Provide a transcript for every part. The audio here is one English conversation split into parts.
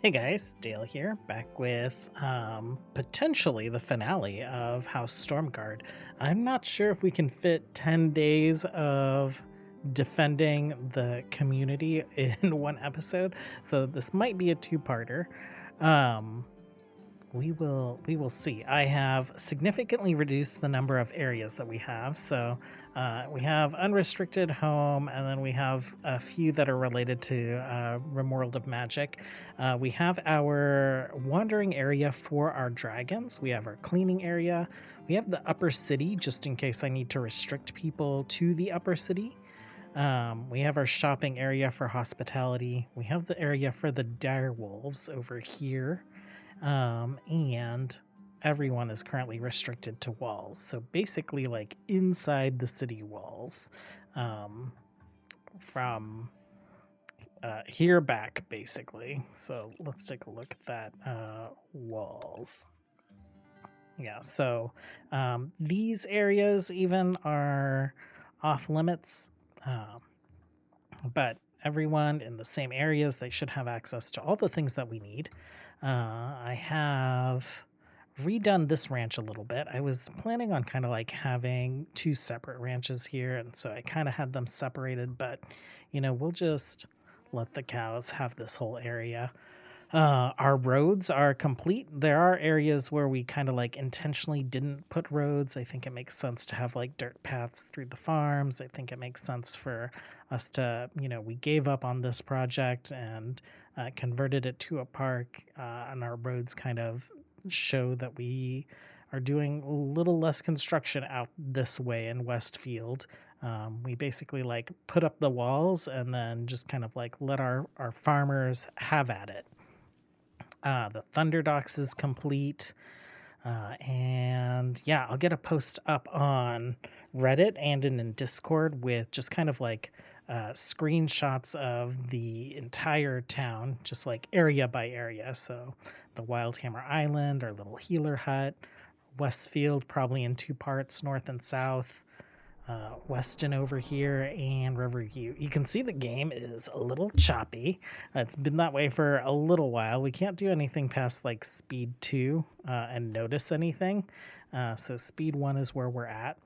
Hey guys, Dale here, back with potentially the finale of House Stormguard. I'm not sure if we can fit 10 days of defending the community in one episode, so this might be a two-parter. Um, we will see. I have significantly reduced the number of areas that we have. So we have unrestricted home, and then we have a few that are related to RimWorld of Magic. We have our wandering area for our dragons. We have our cleaning area. We have the upper city, just in case I need to restrict people to the upper city. We have our shopping area for hospitality. We have the area for the dire wolves over here. And everyone is currently restricted to walls. So basically, like inside the city walls, from here back, basically. So let's take a look at that walls. Yeah, so these areas even are off limits, but everyone in the same areas, they should have access to all the things that we need. I have redone this ranch a little bit. I was planning on kind of like having two separate ranches here, and so I kind of had them separated, but we'll just let the cows have this whole area. Our roads are complete. There are areas where we kind of like intentionally didn't put roads. I think it makes sense to have like dirt paths through the farms. I think it makes sense for us to, we gave up on this project and converted it to a park, and our roads kind of show that we are doing a little less construction out this way in Westfield. We basically like put up the walls and then just kind of like let our farmers have at it. The Thunder Docks is complete. And yeah, I'll get a post up on Reddit and in Discord with just kind of like screenshots of the entire town, just like area by area. So the Wildhammer Island, our little healer hut, Westfield, probably in two parts, north and south. Weston over here, and Riverview. You can see the game is a little choppy. It's been that way for a little while. We can't do anything past like speed 2 and notice anything. So speed 1 is where we're at.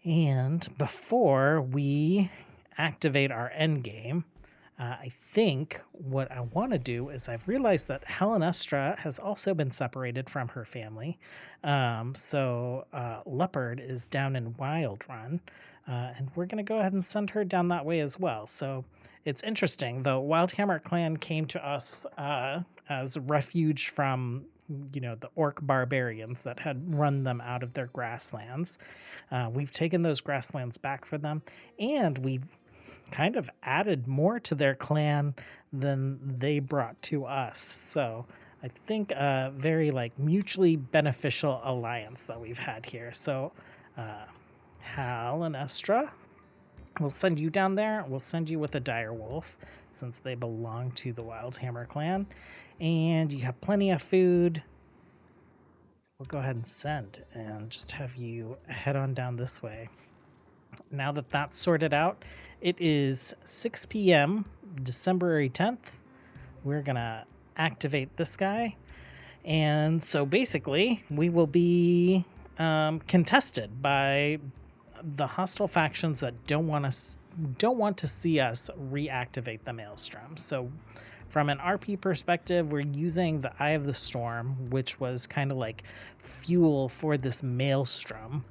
And before we activate our end game, I think what I want to do is I've realized that Helenestra has also been separated from her family. So Leopard is down in Wild Run, and we're going to go ahead and send her down that way as well. So it's interesting. The Wildhammer clan came to us as refuge from the orc barbarians that had run them out of their grasslands. We've taken those grasslands back for them, and we've kind of added more to their clan than they brought to us. So I think a very like mutually beneficial alliance that we've had here. So Hal and Estra, we'll send you down there. We'll send you with a dire wolf since they belong to the Wildhammer clan. And you have plenty of food. We'll go ahead and send and just have you head on down this way. Now that that's sorted out, it is 6 p.m. December 10th. We're going to activate this guy. And so basically, we will be contested by the hostile factions that don't want to see us reactivate the Maelstrom. So from an RP perspective, we're using the Eye of the Storm, which was kind of like fuel for this Maelstrom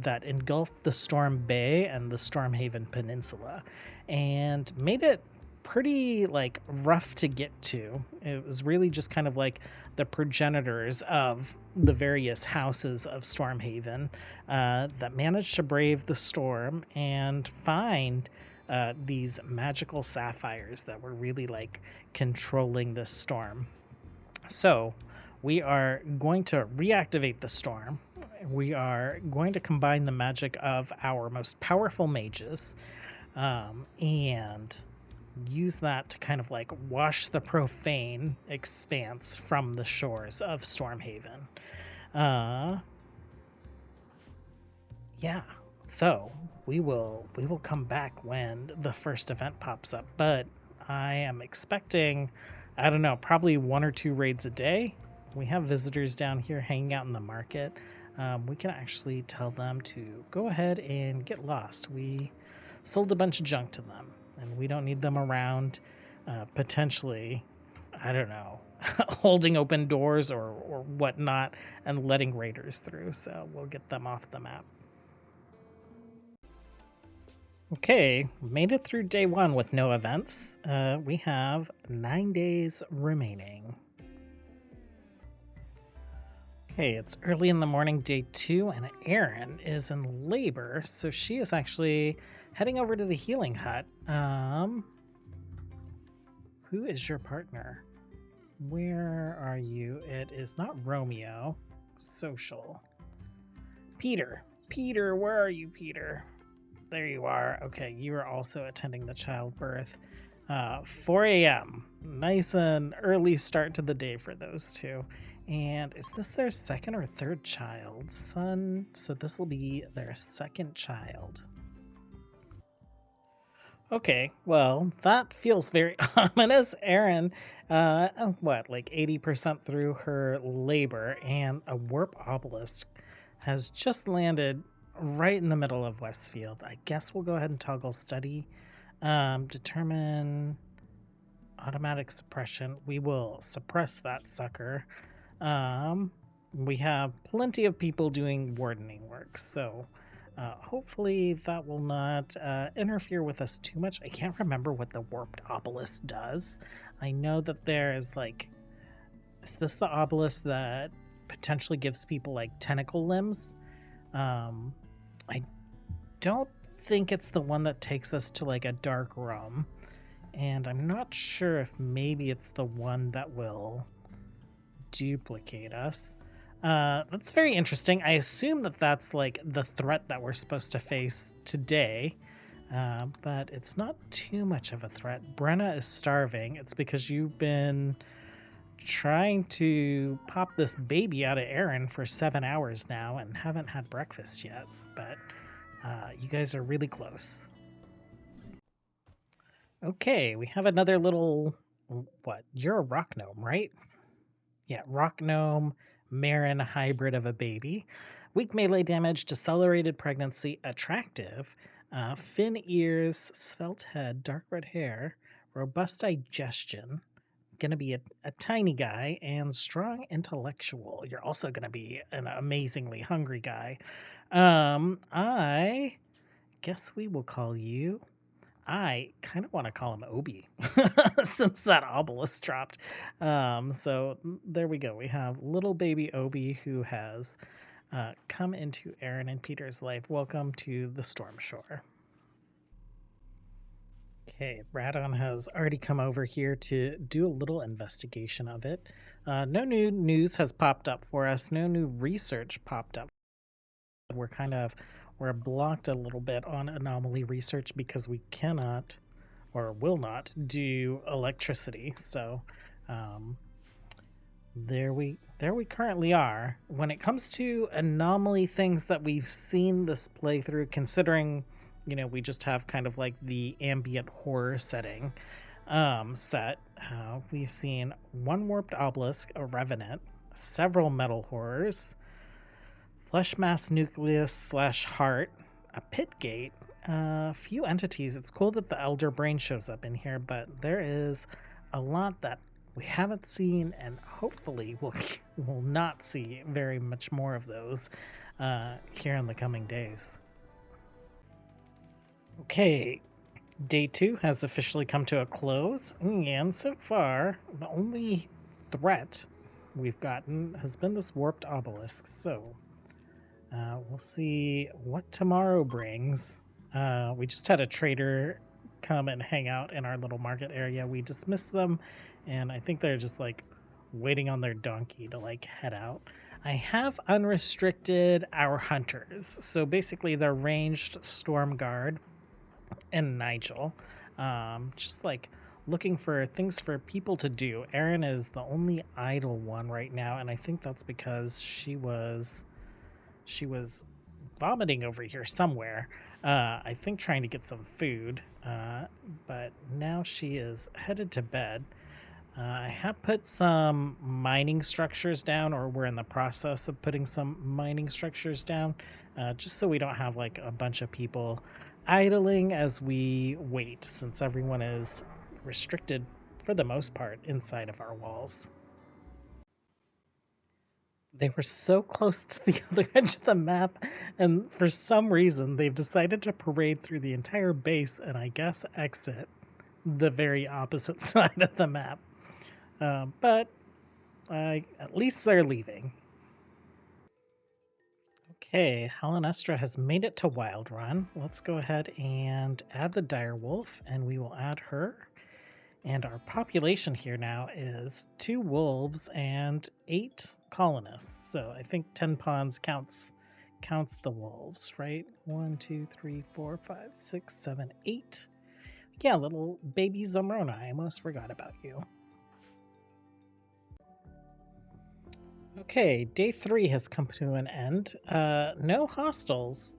that engulfed the Storm Bay and the Stormhaven Peninsula and made it pretty like rough to get to. It was really just kind of like the progenitors of the various houses of Stormhaven that managed to brave the storm and find these magical sapphires that were really like controlling this storm. So we are going to reactivate the storm. We are going to combine the magic of our most powerful mages and use that to kind of like wash the profane expanse from the shores of Stormhaven. Yeah, so we will come back when the first event pops up, but I am expecting I don't know, probably 1 or 2 raids a day. We have visitors down here hanging out in the market. We can actually tell them to go ahead and get lost. We sold a bunch of junk to them, and we don't need them around, potentially, I don't know, holding open doors or whatnot and letting raiders through. So we'll get them off the map. Okay, made it through day 1 with no events. We have 9 days remaining. Okay, it's early in the morning, day 2, and Erin is in labor, so she is actually heading over to the healing hut. Who is your partner? Where are you? It is not Romeo. Social. Peter. Peter, where are you, Peter? There you are. Okay, you are also attending the childbirth. 4 a.m. Nice and early start to the day for those two. And is this their second or third child? Son, so this will be their second child. Okay, well, that feels very ominous. Erin, like 80% through her labor, and a warp obelisk has just landed right in the middle of Westfield. I guess we'll go ahead and toggle study. Determine automatic suppression. We will suppress that sucker. We have plenty of people doing wardening work, so hopefully that will not interfere with us too much. I can't remember what the warped obelisk does. I know that there is is this the obelisk that potentially gives people like tentacle limbs? I don't think it's the one that takes us to like a dark room, and I'm not sure if maybe it's the one that will duplicate us. That's very interesting. I assume that that's like the threat that we're supposed to face today, but it's not too much of a threat. Brenna is starving. It's because you've been trying to pop this baby out of Erin for 7 hours now and haven't had breakfast yet, but you guys are really close. Okay, we have another little, what, you're a rock gnome, right? Yeah, rock gnome, Marin hybrid of a baby. Weak melee damage, decelerated pregnancy, attractive, fin ears, svelte head, dark red hair, robust digestion, going to be a tiny guy, and strong intellectual. You're also going to be an amazingly hungry guy. I guess we will call you... I kind of want to call him Obi since that obelisk dropped. So there we go. We have little baby Obi who has come into Erin and Peter's life. Welcome to the Storm Shore. Okay, Radon has already come over here to do a little investigation of it. No new news has popped up for us. No new research popped up. We're blocked a little bit on anomaly research because we cannot or will not do electricity. So there we currently are. When it comes to anomaly things that we've seen this playthrough, considering we just have kind of like the ambient horror setting set, we've seen one warped obelisk, a revenant, several metal horrors, flesh mass nucleus / heart, a pit gate, a few entities. It's cool that the elder brain shows up in here, but there is a lot that we haven't seen, and hopefully we'll not see very much more of those here in the coming days. Okay, day 2 has officially come to a close, and so far the only threat we've gotten has been this warped obelisk. So we'll see what tomorrow brings. We just had a trader come and hang out in our little market area. We dismissed them, and I think they're just like waiting on their donkey to like head out. I have unrestricted our hunters. So basically they're ranged Stormguard and Nigel. Just like looking for things for people to do. Erin is the only idle one right now, and I think that's because she was vomiting over here somewhere. I think trying to get some food, but now she is headed to bed. I have put some mining structures down, or we're in the process of putting some mining structures down, just so we don't have like a bunch of people idling as we wait, since everyone is restricted for the most part inside of our walls. They were so close to the other edge of the map, and for some reason, they've decided to parade through the entire base and I guess exit the very opposite side of the map. But at least they're leaving. Okay, Helenestra has made it to Wild Run. Let's go ahead and add the direwolf, and we will add her. And our population here now is 2 wolves and 8 colonists. So I think 10 pawns counts the wolves, right? 1, 2, 3, 4, 5, 6, 7, 8. Yeah, little baby Zamrona. I almost forgot about you. Okay, day 3 has come to an end. No hostiles,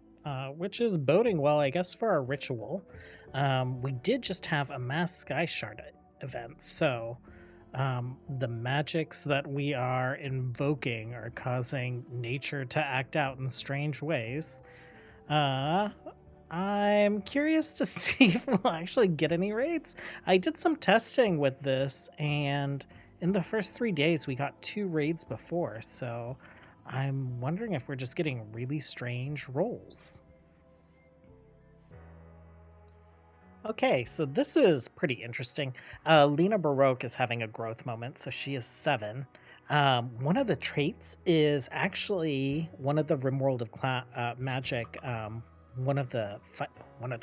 which is boding well, I guess, for our ritual. We did just have a mass sky shard event, so the magics that we are invoking are causing nature to act out in strange ways. I'm curious to see if we'll actually get any raids. I did some testing with this, and in the first 3 days, we got 2 raids before, so I'm wondering if we're just getting really strange rolls. Okay, so this is pretty interesting. Lena Baroque is having a growth moment, so she is 7. One of the traits is actually one of the RimWorld of Magic, one of the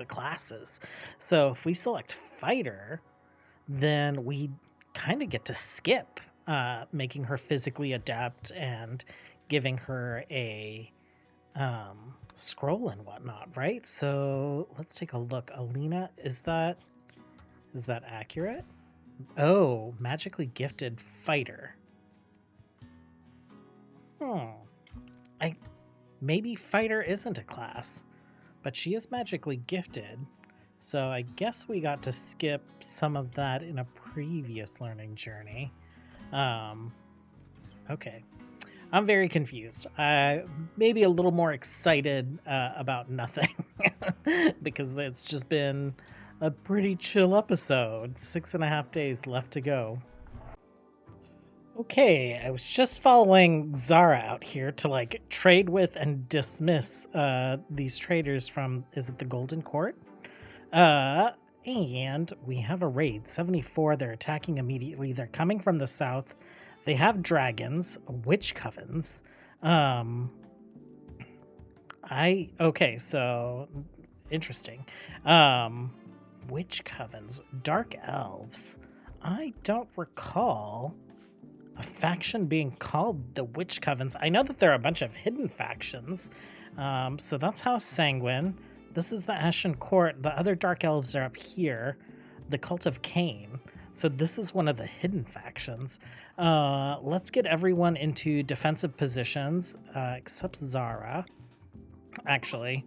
classes. So if we select Fighter, then we kind of get to skip making her physically adept and giving her a scroll and whatnot, right? So let's take a look. Alina, is that accurate? Oh, magically gifted fighter. Maybe fighter isn't a class, but she is magically gifted. So I guess we got to skip some of that in a previous learning journey. Okay. I'm very confused. Maybe a little more excited about nothing because it's just been a pretty chill episode. 6.5 days left to go. Okay, I was just following Zara out here to like trade with and dismiss these traders from, is it the Golden Court? And we have a raid, 74. They're attacking immediately. They're coming from the south. They have dragons, witch covens. Okay, so interesting. Witch covens, dark elves. I don't recall a faction being called the Witch Covens. I know that there are a bunch of hidden factions. So that's House Sanguine. This is the Ashen Court. The other Dark Elves are up here. The Cult of Cain. So this is one of the hidden factions. Let's get everyone into defensive positions, except Zara. Actually,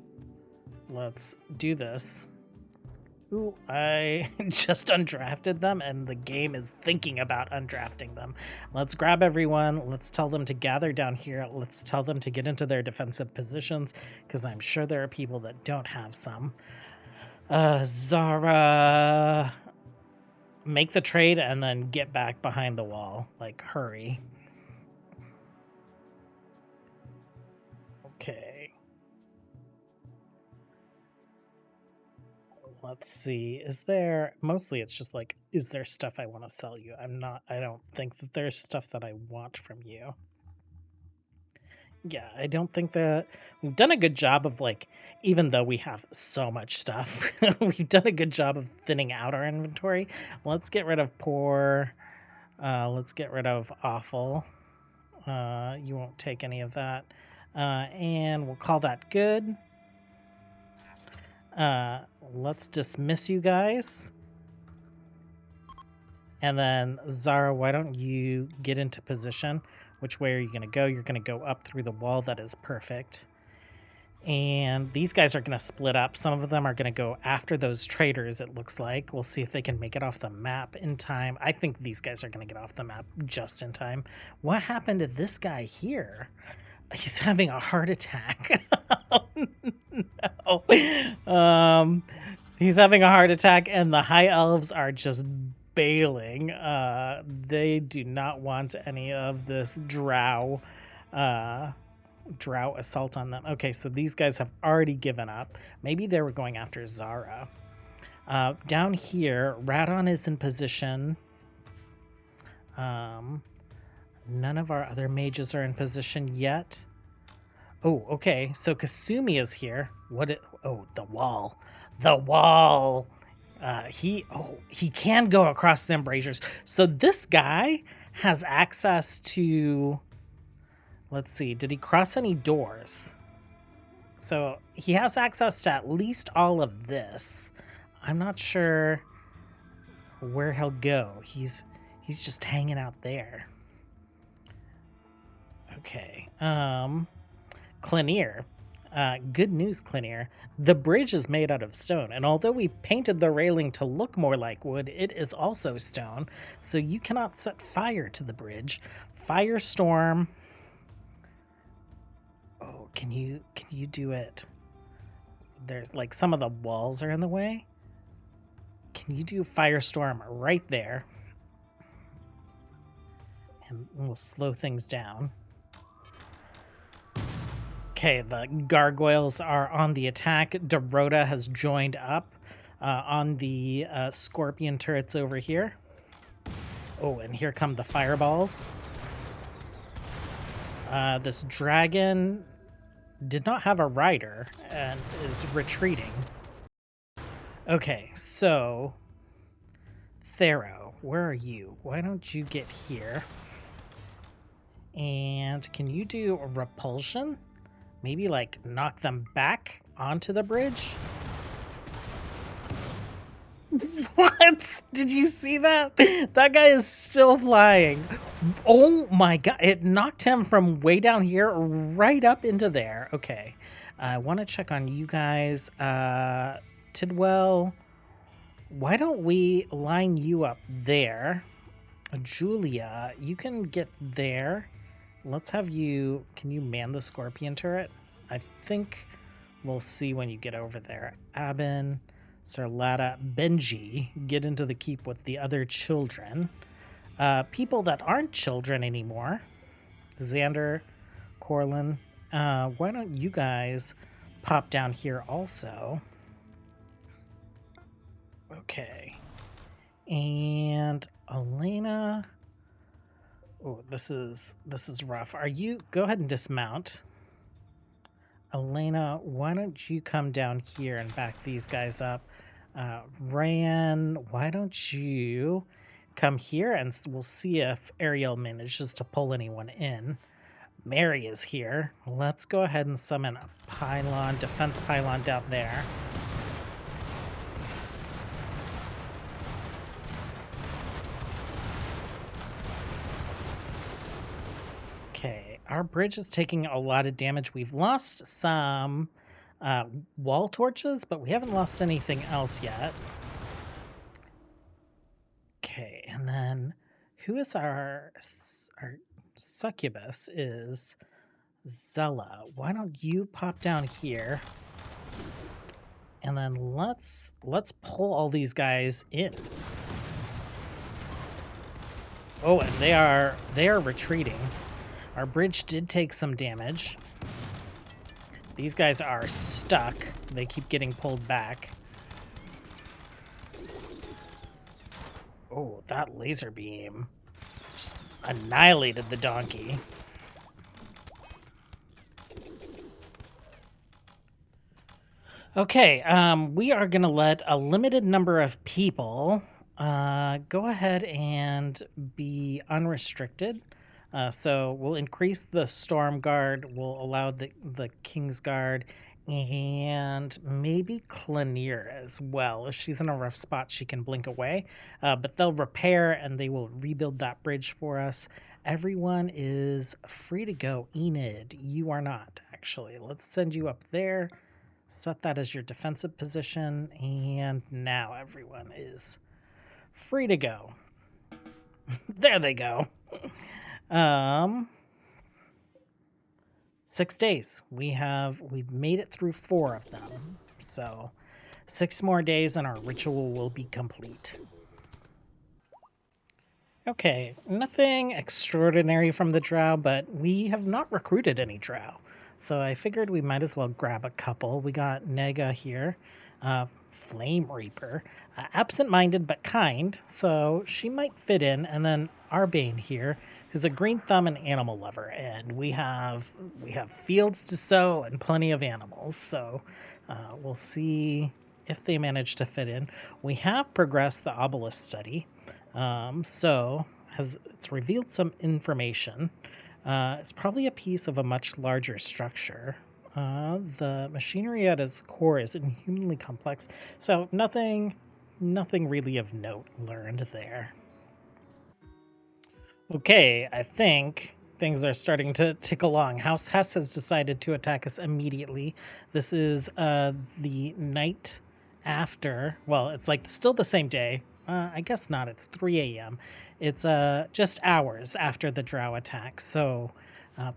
let's do this. Ooh, I just undrafted them, and the game is thinking about undrafting them. Let's grab everyone. Let's tell them to gather down here. Let's tell them to get into their defensive positions, because I'm sure there are people that don't have some. Zara, make the trade and then get back behind the wall. Like, hurry. Okay. Let's see. Mostly it's just like, is there stuff I want to sell you? I don't think that there's stuff that I want from you. Yeah, I don't think that we've done a good job of like, even though we have so much stuff, we've done a good job of thinning out our inventory. Let's get rid of poor. Let's get rid of awful. You won't take any of that. And we'll call that good. Let's dismiss you guys. And then Zara, why don't you get into position? Which way are you going to go? You're going to go up through the wall. That is perfect. And these guys are going to split up. Some of them are going to go after those traders, it looks like. We'll see if they can make it off the map in time. I think these guys are going to get off the map just in time. What happened to this guy here? He's having a heart attack. Oh, no. He's having a heart attack, and the high elves are just bailing. They do not want any of this drow assault on them. Okay, so these guys have already given up. Maybe they were going after Zara. Down here, Radon is in position. None of our other mages are in position yet. Oh, okay. So Kasumi is here. Oh, the wall. The wall. He can go across the embrasures. So this guy has access to, let's see, did he cross any doors? So he has access to at least all of this. I'm not sure where he'll go. He's just hanging out there. Okay. Clinier. Good news, Clinier. The bridge is made out of stone, and although we painted the railing to look more like wood, it is also stone, so you cannot set fire to the bridge. Firestorm. Oh, can you do it? There's like some of the walls are in the way. Can you do Firestorm right there? And we'll slow things down. Okay, the gargoyles are on the attack. Dorota has joined up on the scorpion turrets over here. Oh, and here come the fireballs. This dragon did not have a rider and is retreating. Okay, so Thero, where are you? Why don't you get here? And can you do a repulsion? Maybe like knock them back onto the bridge? What? Did you see that? That guy is still flying. Oh my god. It knocked him from way down here right up into there. Okay. I want to check on you guys. Tidwell, why don't we line you up there? Julia, you can get there. Let's have you... Can you man the scorpion turret? I think we'll see when you get over there. Abin, Sarlata, Benji, get into the keep with the other children. People that aren't children anymore. Xander, Corlin, why don't you guys pop down here also? Okay. And Elena... Oh, this is rough. Are you... Go ahead and dismount. Elena, why don't you come down here and back these guys up? Ryan, why don't you come here and we'll see if Ariel manages to pull anyone in. Mary is here. Let's go ahead and summon a pylon, defense pylon down there. Okay, our bridge is taking a lot of damage. We've lost some wall torches, but we haven't lost anything else yet. Okay, and then who is our succubus is Zella. Why don't you pop down here? And then let's pull all these guys in. Oh, and they are retreating. Our bridge did take some damage. These guys are stuck. They keep getting pulled back. Oh, that laser beam just annihilated the donkey. Okay, we are going to let a limited number of people go ahead and be unrestricted. So we'll increase the Stormguard, we'll allow the Kingsguard, and maybe Clinier as well. If she's in a rough spot, she can blink away. But they'll repair and they will rebuild that bridge for us. Everyone is free to go. Enid, you are not, actually. Let's send you up there. Set that as your defensive position. And now everyone is free to go. There they go. 6 days. We've made it through 4 of them. So 6 more days and our ritual will be complete. Okay, nothing extraordinary from the drow, but we have not recruited any drow. So I figured we might as well grab a couple. We got Nega here, Flame Reaper, absent-minded but kind, so she might fit in. And then Arbane here, who's a green thumb and animal lover, and we have fields to sow and plenty of animals. So we'll see if they manage to fit in. We have progressed the obelisk study. It's revealed some information. It's probably a piece of a much larger structure. The machinery at its core is inhumanly complex, so nothing really of note learned there. Okay, I think things are starting to tick along. House Hess has decided to attack us immediately. This is the night after. Well, it's like still the same day. I guess not. It's 3 a.m. It's just hours after the drow attack. So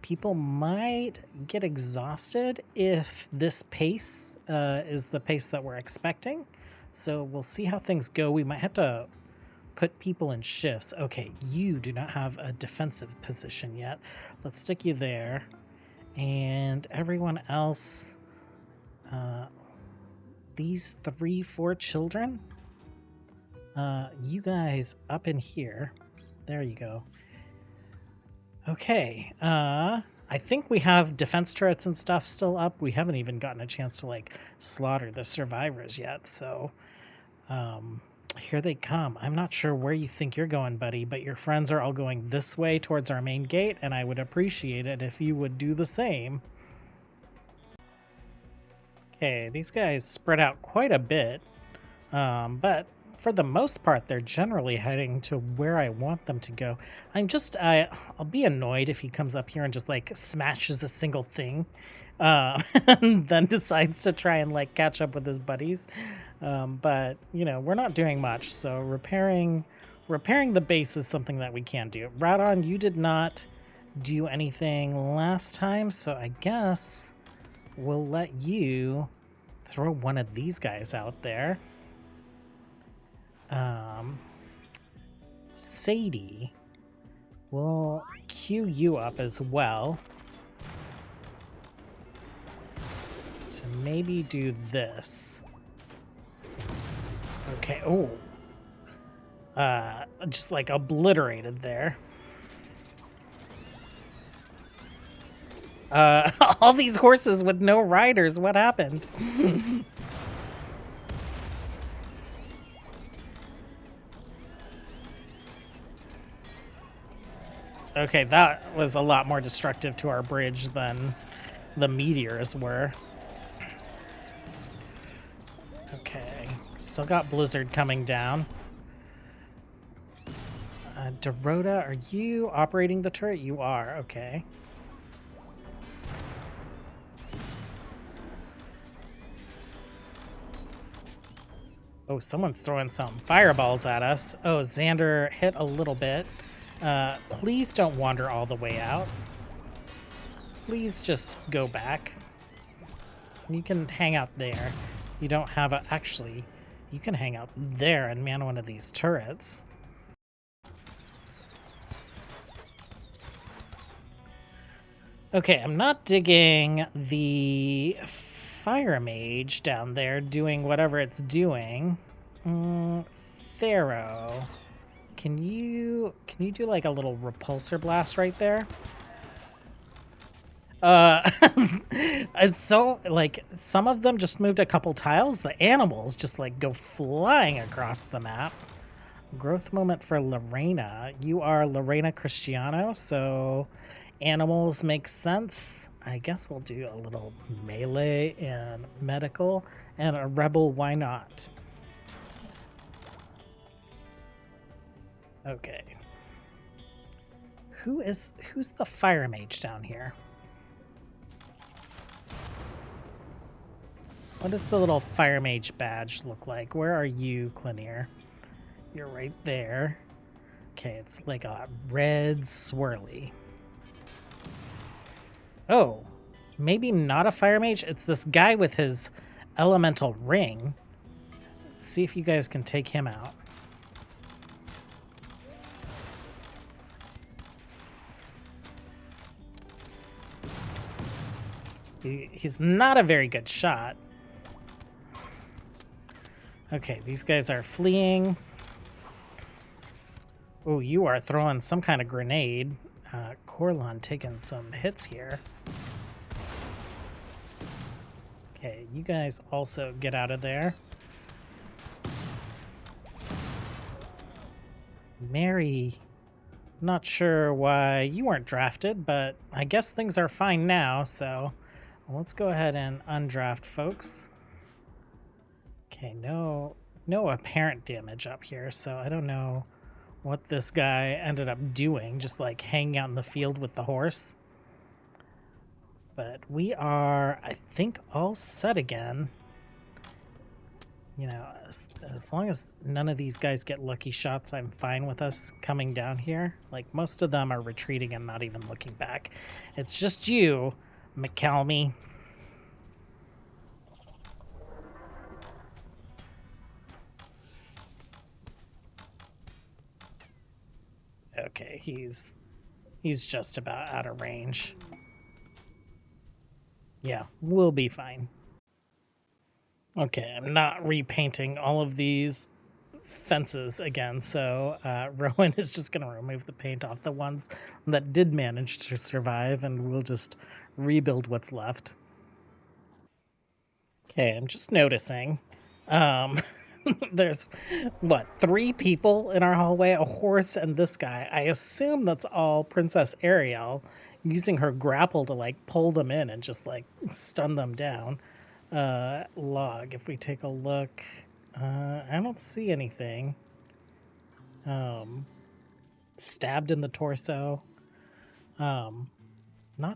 people might get exhausted if this pace is the pace that we're expecting. So we'll see how things go. We might have to put people in shifts. Okay, you do not have a defensive position yet. Let's stick you there. And everyone else, these 3-4 children, you guys up in here. There you go. Okay, I think we have defense turrets and stuff still up. We haven't even gotten a chance to like slaughter the survivors yet, so here they come. I'm not sure where you think you're going, buddy, but your friends are all going this way towards our main gate, and I would appreciate it if you would do the same. Okay, these guys spread out quite a bit, but for the most part, they're generally heading to where I want them to go. I'll be annoyed if he comes up here and just like smashes a single thing, and then decides to try and like catch up with his buddies. But you know, we're not doing much, so repairing the base is something that we can do. Radon, you did not do anything last time, so I guess we'll let you throw one of these guys out there. Sadie, we'll queue you up as well to maybe do this. Okay, oh. Just like obliterated there. All these horses with no riders, what happened? Okay, that was a lot more destructive to our bridge than the meteors were. Okay, still got Blizzard coming down. Dorota, are you operating the turret? You are, okay. Oh, someone's throwing some fireballs at us. Oh, Xander hit a little bit. Please don't wander all the way out. Please just go back. You can hang out there. You don't have a... Actually, you can hang out there and man one of these turrets. Okay, I'm not digging the fire mage down there doing whatever it's doing. Pharaoh. Can you do like a little repulsor blast right there? It's so like some of them just moved a couple tiles. The animals just like go flying across the map. Growth moment for Lorena. You are Lorena Cristiano, so animals make sense. I guess we'll do a little melee and medical and a rebel. Why not? Okay. Who's the fire mage down here? What does the little fire mage badge look like? Where are you, Clinier? You're right there. Okay, it's like a red swirly. Oh, maybe not a fire mage. It's this guy with his elemental ring. See if you guys can take him out. He's not a very good shot. Okay, these guys are fleeing. Oh, you are throwing some kind of grenade. Corlon taking some hits here. Okay, you guys also get out of there. Mary, not sure why you weren't drafted, but I guess things are fine now, so let's go ahead and undraft folks. Okay, no apparent damage up here, so I don't know what this guy ended up doing, just like hanging out in the field with the horse. But we are, I think, all set again. You know, as long as none of these guys get lucky shots, I'm fine with us coming down here. Like, most of them are retreating and not even looking back. It's just you, McCalmy. Okay, he's just about out of range. Yeah, we'll be fine. Okay, I'm not repainting all of these fences again, so Rowan is just going to remove the paint off the ones that did manage to survive, and we'll just rebuild what's left. Okay, I'm just noticing. There's, what, 3 people in our hallway? A horse and this guy. I assume that's all Princess Ariel using her grapple to, like, pull them in and just, like, stun them down. Log, if we take a look, I don't see anything. Stabbed in the torso. Not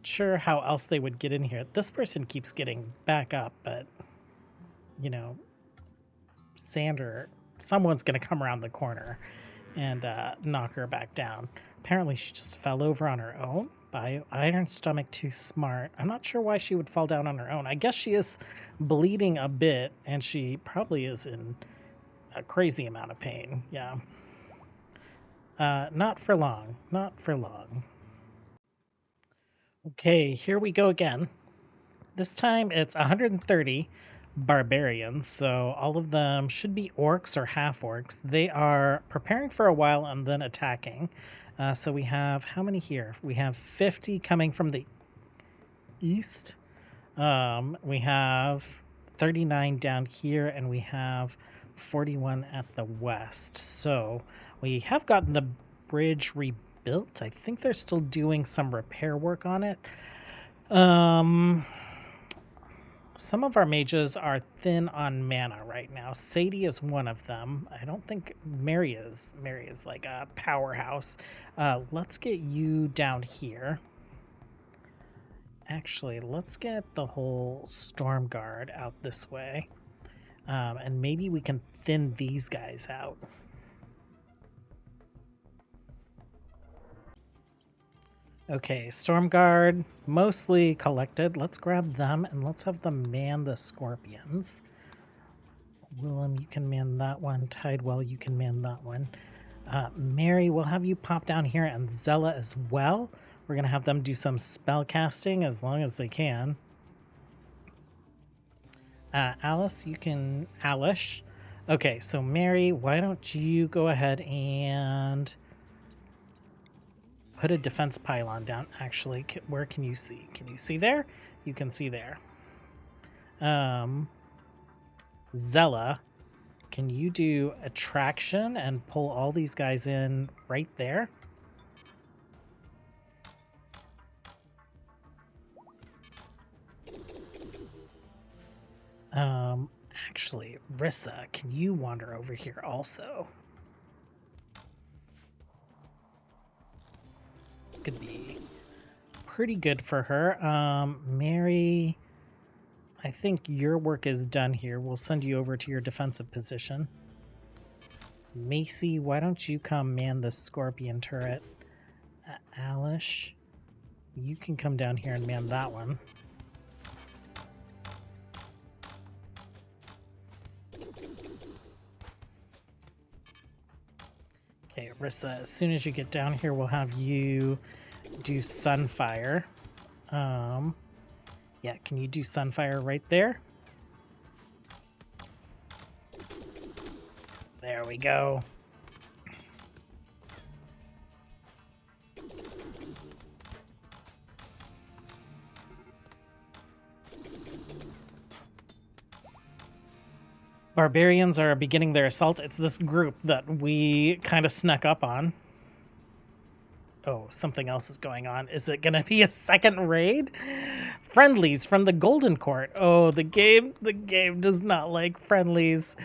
sure how else they would get in here. This person keeps getting back up, but, you know, Sander, someone's going to come around the corner and knock her back down. Apparently she just fell over on her own. By Iron Stomach Too Smart. I'm not sure why she would fall down on her own. I guess she is bleeding a bit, and she probably is in a crazy amount of pain. Yeah. Not for long. Not for long. Okay, here we go again. This time it's 130 barbarians, so all of them should be orcs or half-orcs. They are preparing for a while and then attacking. So we have, how many here? We have 50 coming from the east. We have 39 down here, and we have 41 at the west. So we have gotten the bridge rebuilt. I think they're still doing some repair work on it. Some of our mages are thin on mana right now. Sadie is one of them. I don't think Mary is. Mary is like a powerhouse. Let's get you down here. Actually, let's get the whole Stormguard out this way. And maybe we can thin these guys out. Okay, Stormguard, mostly collected. Let's grab them and let's have them man the scorpions. Willem, you can man that one. Tidewell, you can man that one. Mary, we'll have you pop down here, and Zella as well. We're going to have them do some spell casting as long as they can. Alice, you can... Alish. Okay, so Mary, why don't you go ahead and... put a defense pylon down. Actually, where can you see? Can you see there? You can see there. Zella, can you do attraction and pull all these guys in right there? Actually, Rissa, can you wander over here also? This could be pretty good for her. Mary, I think your work is done here. We'll send you over to your defensive position. Macy, why don't you come man the scorpion turret? Alish, you can come down here and man that one. Okay, Rissa, as soon as you get down here, we'll have you do Sunfire. Yeah, can you do Sunfire right there? There we go. Barbarians are beginning their assault. It's this group that we kind of snuck up on. Oh, something else is going on. Is it going to be a second raid? Friendlies from the Golden Court. Oh, the game does not like friendlies.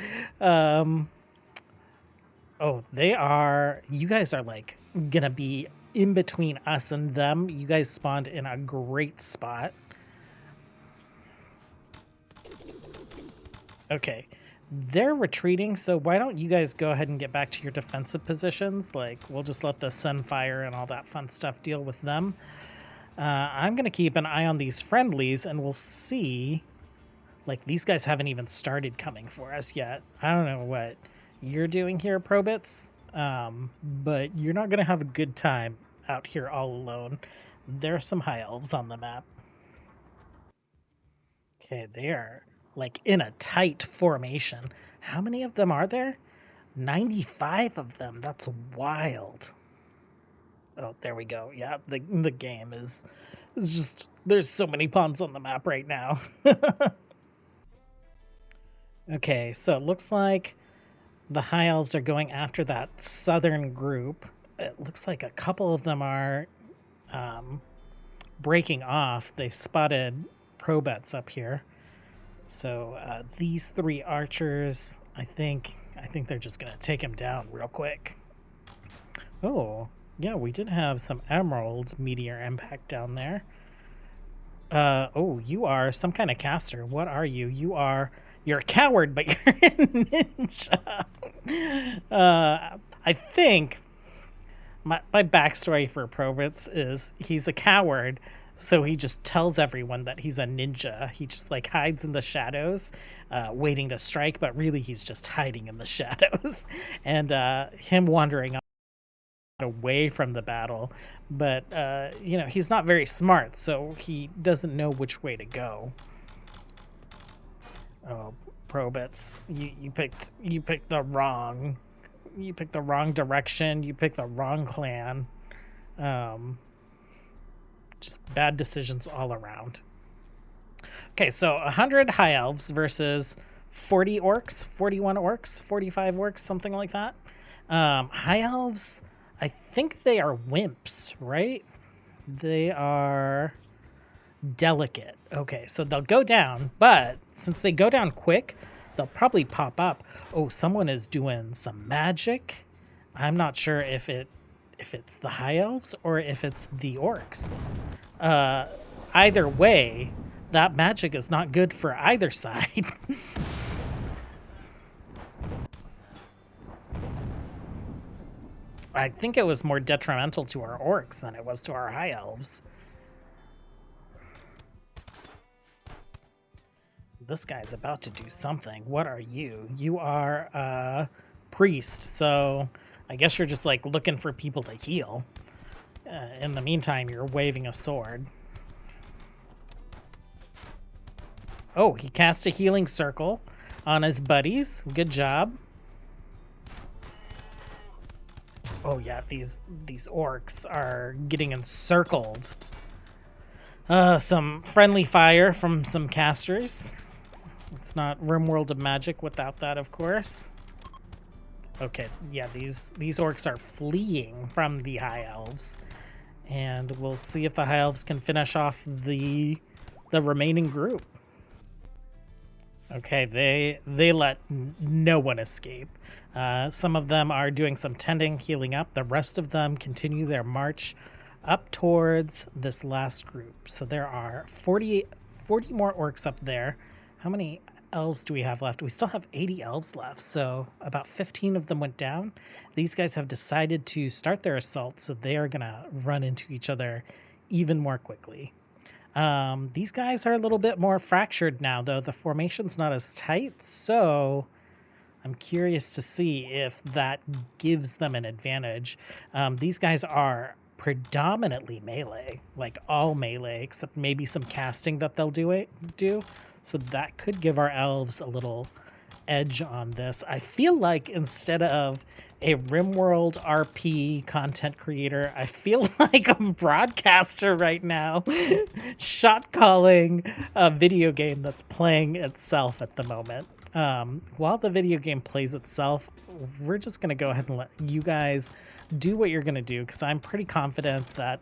Oh, they are... You guys are, like, going to be in between us and them. You guys spawned in a great spot. Okay. They're retreating, so why don't you guys go ahead and get back to your defensive positions? Like, we'll just let the Sunfire and all that fun stuff deal with them. I'm going to keep an eye on these friendlies, and we'll see. Like, these guys haven't even started coming for us yet. I don't know what you're doing here, Probits, but you're not going to have a good time out here all alone. There are some high elves on the map. Okay, they are... like in a tight formation. How many of them are there? 95 of them. That's wild. Oh, there we go. Yeah, the game is just, there's so many pawns on the map right now. Okay, so it looks like the high elves are going after that southern group. It looks like a couple of them are breaking off. They've spotted probets up here. So these three archers, I think they're just going to take him down real quick. Oh, yeah, we did have some emerald meteor impact down there. Oh, you are some kind of caster. What are you? You're a coward, but you're a ninja. I think my backstory for Probits is he's a coward. So he just tells everyone that he's a ninja. He just like hides in the shadows, waiting to strike, but really he's just hiding in the shadows. And him wandering away from the battle. But, you know, he's not very smart, so he doesn't know which way to go. Oh, Probits, you picked the wrong direction. You picked the wrong clan. Just bad decisions all around. Okay, so 100 high elves versus 40 orcs, 41 orcs, 45 orcs, something like that. High elves, I think they are wimps, right? They are delicate. Okay, so they'll go down, but since they go down quick, they'll probably pop up. Oh, someone is doing some magic. I'm not sure if it's the high elves or if it's the orcs. Either way, that magic is not good for either side. I think it was more detrimental to our orcs than it was to our high elves. This guy's about to do something. What are you? You are a priest, so I guess you're just like looking for people to heal. In the meantime, you're waving a sword. Oh, he cast a healing circle on his buddies. Good job. Oh yeah, these orcs are getting encircled. Some friendly fire from some casters. It's not RimWorld of Magic without that, of course. Okay, yeah, these orcs are fleeing from the high elves. And we'll see if the high elves can finish off the remaining group. Okay, they let no one escape. Some of them are doing some tending, healing up. The rest of them continue their march up towards this last group. So there are 40 more orcs up there, How many elves do we have left? We still have 80 elves left, so about 15 of them went down. These guys have decided to start their assault, so they are going to run into each other even more quickly. These guys are a little bit more fractured now, though. The formation's not as tight, so I'm curious to see if that gives them an advantage. These guys are predominantly melee, like all melee, except maybe some casting that they'll do. So that could give our elves a little edge on this. I feel like instead of a RimWorld RP content creator, I feel like a broadcaster right now, shot calling a video game that's playing itself at the moment. While the video game plays itself, we're just going to go ahead and let you guys do what you're going to do, because I'm pretty confident that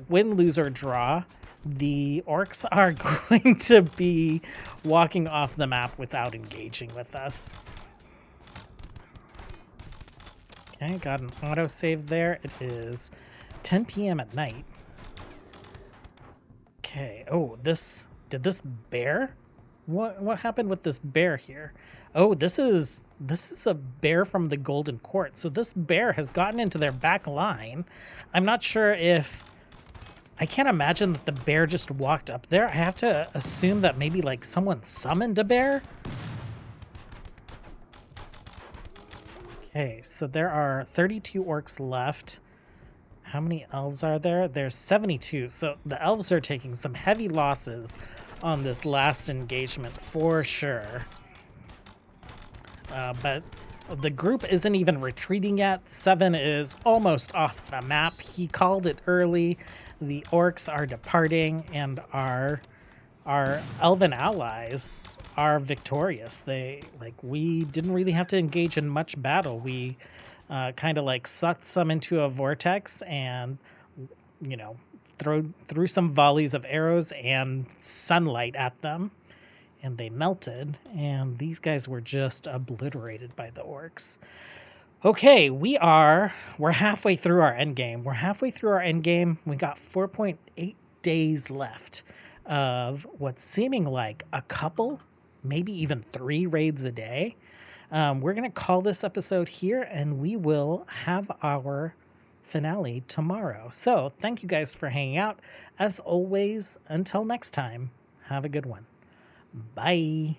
win, lose, or draw, the orcs are going to be walking off the map without engaging with us. Okay, got an autosave there. It is 10 p.m. at night. Okay, oh, did this bear? What happened with this bear here? Oh, this is a bear from the Golden Court. So this bear has gotten into their back line. I'm not sure if... I can't imagine that the bear just walked up there. I have to assume that maybe like someone summoned a bear. Okay, so there are 32 orcs left. How many elves are there? There's 72. So the elves are taking some heavy losses on this last engagement for sure. But the group isn't even retreating yet. 7 is almost off the map. He called it early. The orcs are departing, and our elven allies are victorious. We didn't really have to engage in much battle. We kind of like sucked some into a vortex and, you know, threw some volleys of arrows and sunlight at them, and they melted, and these guys were just obliterated by the orcs. Okay, we're halfway through our end game. We got 4.8 days left of what's seeming like a couple, maybe even 3 raids a day. We're going to call this episode here, and we will have our finale tomorrow. So thank you guys for hanging out. As always, until next time, have a good one. Bye.